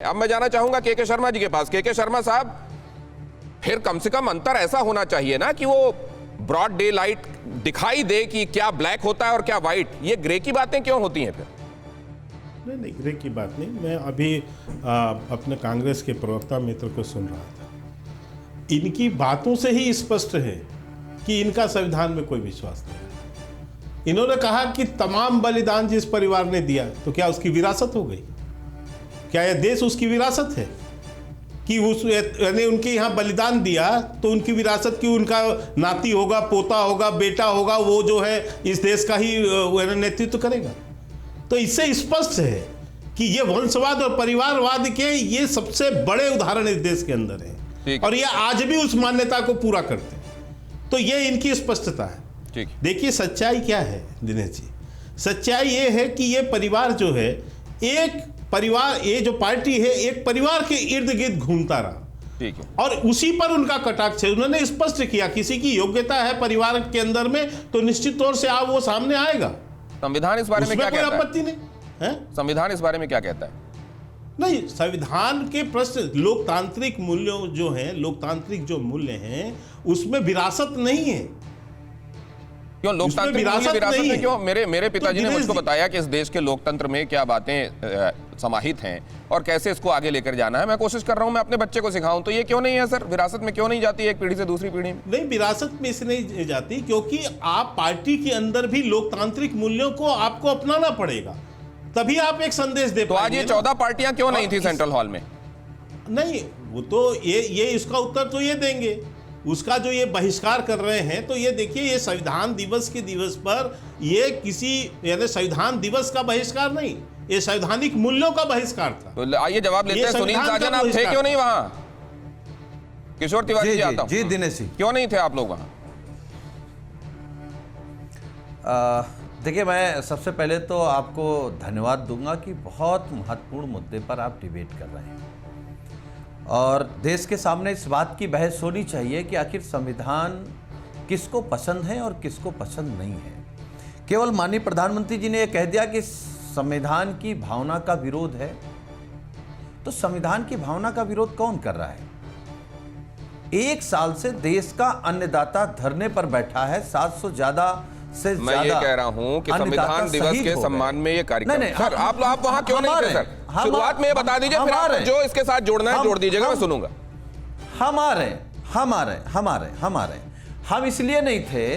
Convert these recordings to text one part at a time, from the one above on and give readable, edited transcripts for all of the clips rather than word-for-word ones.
अब मैं जाना चाहूंगा के शर्मा जी के पास। के शर्मा साहब, फिर कम से कम अंतर ऐसा होना चाहिए ना कि वो ब्रॉड डे लाइट दिखाई दे कि क्या ब्लैक होता है और क्या व्हाइट। ये ग्रे की बातें क्यों होती हैं फिर? नहीं, ग्रे की बात नहीं। मैं अभी अपने कांग्रेस के प्रवक्ता मित्र को सुन रहा था। इनकी बातों से ही स्पष्ट है कि इनका संविधान में कोई विश्वास नहीं। इन्होंने कहा कि तमाम बलिदान जिस परिवार ने दिया, तो क्या उसकी विरासत हो गई? क्या यह देश उसकी विरासत है कि उस यानी उनके यहाँ बलिदान दिया तो उनकी विरासत की उनका नाती होगा, पोता होगा, बेटा होगा, वो जो है इस देश का ही नेतृत्व करेगा? तो इससे स्पष्ट है कि ये वंशवाद और परिवारवाद के ये सबसे बड़े उदाहरण इस देश के अंदर है और ये आज भी उस मान्यता को पूरा करते हैं। तो ये इनकी स्पष्टता है। देखिए सच्चाई क्या है दिनेश जी, सच्चाई ये है कि ये परिवार जो है, एक परिवार, ये जो पार्टी है एक परिवार के इर्द गिर्द घूमता रहा। ठीक है। और उसी पर उनका कटाक्ष है। उन्होंने स्पष्ट किया किसी की योग्यता है परिवार के अंदर में तो निश्चित तौर से वो सामने आएगा। संविधान इस बारे में क्या कहता है? आपत्ति नहीं है। संविधान इस बारे में क्या कहता है? नहीं, संविधान के प्रश्न, लोकतांत्रिक मूल्यों जो हैं, लोकतांत्रिक जो मूल्य हैं उसमें विरासत नहीं है। क्यों लोकतांत्रिक विरासत में क्यों? मेरे पिताजी ने मुझको बताया कि इस देश के लोकतंत्र में क्या बातें समाहित हैं और कैसे इसको आगे लेकर जाना है। मैं कोशिश कर रहा हूं मैं अपने बच्चे को सिखाऊं, तो ये क्यों नहीं है सर? विरासत में क्यों नहीं जाती एक पीढ़ी से दूसरी पीढ़ी में? नहीं, विरासत में इसलिए नहीं जाती क्योंकि आप पार्टी के अंदर भी लोकतांत्रिक मूल्यों को आपको अपनाना पड़ेगा, तभी आप एक संदेश दे पाएंगे। तो आज ये 14 पार्टियां क्यों नहीं थी सेंट्रल हॉल में? नहीं, वो तो ये इसका उत्तर तो ये देंगे। उसका जो ये बहिष्कार कर रहे हैं, तो ये देखिए, ये संविधान दिवस के दिवस पर ये किसी यानी संविधान दिवस का बहिष्कार नहीं, ये संवैधानिक मूल्यों का बहिष्कार था। तो आइए जवाब लेते हैं। सुनील साजन, आप थे क्यों नहीं वहां? किशोर तिवारी जी, आता हूं। जी दिनेश जी, क्यों नहीं थे आप लोग वहां? देखिए, मैं सबसे पहले तो आपको धन्यवाद दूंगा कि बहुत महत्वपूर्ण मुद्दे पर आप डिबेट कर रहे हैं और देश के सामने इस बात की बहस होनी चाहिए कि आखिर संविधान किसको पसंद है और किसको पसंद नहीं है। केवल माननीय प्रधानमंत्री जी ने यह कह दिया कि संविधान की भावना का विरोध है, तो संविधान की भावना का विरोध कौन कर रहा है? एक साल से देश का अन्नदाता धरने पर बैठा है। 700 ज्यादा से मैं ये कह रहा हूं कि संविधान दिवस के सम्मान में ये कार्यक्रम। सर आप वहां क्यों नहीं थे? सर शुरुआत में ये बता दीजिए, फिर आप जो इसके साथ जोड़ना है जोड़ दीजिएगा, मैं सुनूंगा। हम इसलिए नहीं थे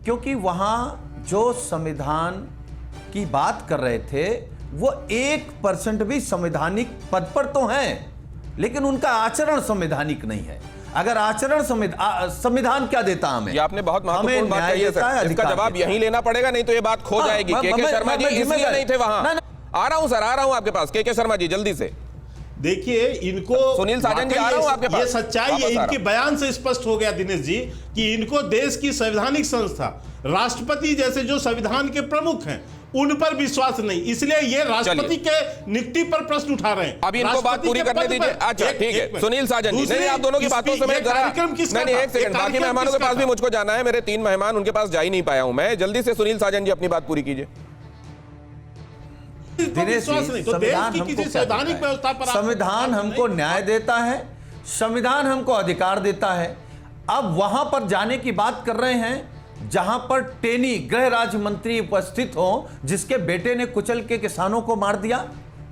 क्योंकि वहां जो संविधान की बात कर रहे थे वो 1% भी संवैधानिक पद पर तो हैं, लेकिन उनका आचरण संवैधानिक नहीं है। अगर आचरण संविधान क्या देता हमें? ये आपने बहुत महत्वपूर्ण बात कही है सर, इसका जवाब यहीं लेना पड़ेगा, नहीं तो ये बात खो जाएगी। के शर्मा जी इसलिए नहीं थे वहां। आ रहा हूं सर, आ रहा हूं आपके पास। के शर्मा जी जल्दी से। देखिए, इनको सुनील साजन जी आ रहा हूं आपके पास। ये सच्चाई है, इनके बयान से स्पष्ट हो गया दिनेश जी कि इनको देश की संवैधानिक संस्था, राष्ट्रपति जैसे जो संविधान के प्रमुख हैं, उन पर विश्वास नहीं, इसलिए ये राष्ट्रपति के नियुक्ति पर प्रश्न उठा रहे हैं। अभी इनको बात पूरी करने दीजिए। अच्छा ठीक है, सुनील साजन जी, नहीं आप दोनों की बातों से मैं नहीं, एक सेकंड, बाकी मेहमानों के पास भी मुझको जाना है। मेरे 3 मेहमान, उनके पास जा ही नहीं पाया हूं मैं। जल्दी से सुनील साजन जी अपनी बात पूरी कीजिए। संविधान हमको न्याय देता है, संविधान हमको अधिकार देता है। अब वहां पर जाने की बात कर रहे हैं जहां पर टेनी गृह राज्य मंत्री उपस्थित हो, जिसके बेटे ने कुचल के किसानों को मार दिया।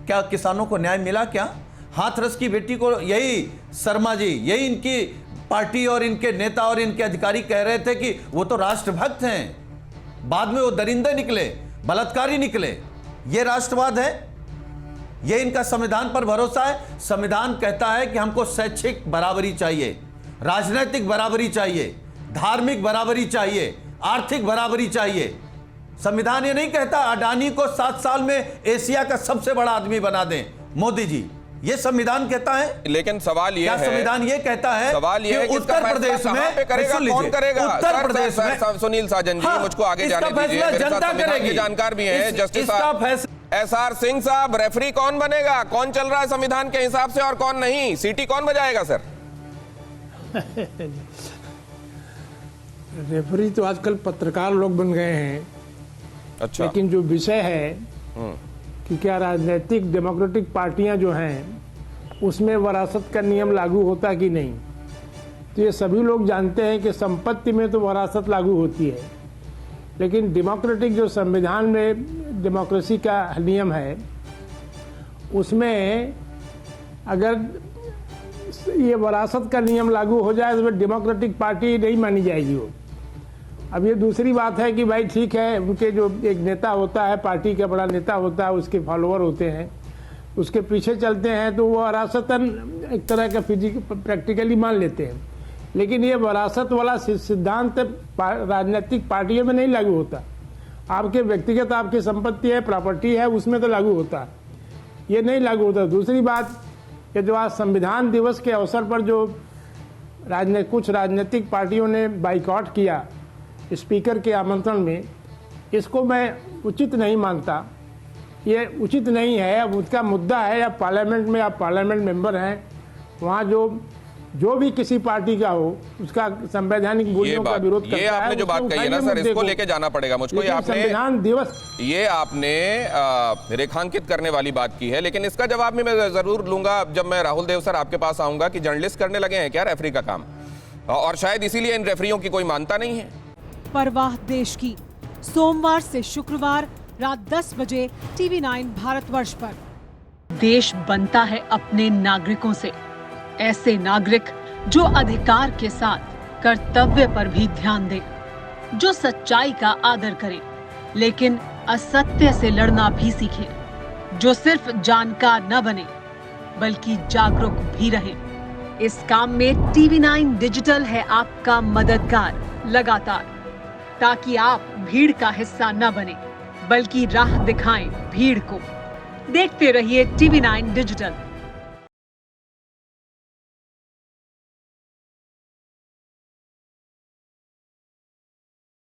क्या किसानों को न्याय मिला? क्या हाथरस की बेटी को, यही शर्मा जी, यही इनकी पार्टी और इनके नेता और इनके अधिकारी कह रहे थे कि वो तो राष्ट्रभक्त हैं, बाद में वो दरिंदे निकले, बलात्कारी निकले। ये राष्ट्रवाद है? ये इनका संविधान पर भरोसा है? संविधान कहता है कि हमको शैक्षिक बराबरी चाहिए, राजनीतिक बराबरी चाहिए, धार्मिक बराबरी चाहिए, आर्थिक बराबरी चाहिए। संविधान ये नहीं कहता अडानी को 7 साल में एशिया का सबसे बड़ा आदमी बना दें मोदी जी। ये संविधान कहता है? लेकिन सवाल ये है, संविधान ये कहता है, सवाल ये है कि उत्तर प्रदेश में करेगा, कौन करेगा? उत्तर प्रदेश में सुनील साजन जी, मुझको आगे जाने दीजिए। जनता करेगी। जानकार भी है जस्टिस SR सिंह साहब, रेफरी कौन बनेगा? कौन चल रहा है संविधान के हिसाब से और कौन नहीं? सीटी कौन बजाएगा सर? रेफरी तो आजकल पत्रकार लोग बन गए हैं। अच्छा। लेकिन जो विषय है कि क्या राजनीतिक डेमोक्रेटिक पार्टियां जो हैं उसमें वरासत का नियम लागू होता कि नहीं। तो ये सभी लोग जानते हैं कि संपत्ति में तो वरासत लागू होती है, लेकिन डेमोक्रेटिक जो संविधान में डेमोक्रेसी का नियम है, उसमें अगर ये वरासत का नियम लागू हो जाए तो डेमोक्रेटिक पार्टी नहीं मानी जाएगी वो। अब ये दूसरी बात है कि भाई ठीक है, उनके जो एक नेता होता है, पार्टी का बड़ा नेता होता है, उसके फॉलोअर होते हैं, उसके पीछे चलते हैं, तो वो वरासतन एक तरह का प्रैक्टिकली मान लेते हैं। लेकिन ये वरासत वाला सिद्धांत राजनीतिक पार्टियों में नहीं लागू होता। आपके व्यक्तिगत आपकी संपत्ति है, प्रॉपर्टी है, उसमें तो लागू होता है, ये नहीं लागू होता। दूसरी बात कि जो आज संविधान दिवस के अवसर पर जो कुछ राजनीतिक पार्टियों ने बाइकआउट किया स्पीकर के आमंत्रण में, इसको मैं उचित नहीं मानता। ये उचित नहीं है। अब उसका मुद्दा है, या पार्लियामेंट में आप पार्लियामेंट मेंबर हैं, वहाँ जो भी किसी पार्टी का हो, उसका संवैधानिक मूल्यों का विरोध करता है। ये आपने जो बात कही है ना सर, इसको लेके जाना पड़ेगा मुझको। ये आपने संविधान दिवस, ये आपने रेखांकित करने वाली बात की है, लेकिन इसका जवाब भी मैं जरूर लूंगा जब मैं राहुल देव सर आपके पास आऊंगा कि जर्नलिस्ट करने लगे हैं क्या रेफरी का काम, और शायद इसीलिए इन रेफरियों की कोई मानता नहीं है। परवाह देश की, सोमवार से शुक्रवार रात 10 बजे TV9 भारतवर्ष पर। देश बनता है अपने नागरिकों से, ऐसे नागरिक जो अधिकार के साथ कर्तव्य पर भी ध्यान दें, जो सच्चाई का आदर करें लेकिन असत्य से लड़ना भी सीखें, जो सिर्फ जानकार न बने बल्कि जागरूक भी रहें। इस काम में TV9 डिजिटल है आपका मददगार लगातार, ताकि आप भीड़ का हिस्सा न बने बल्कि राह दिखाएं भीड़ को। देखते रहिए TV9 डिजिटल।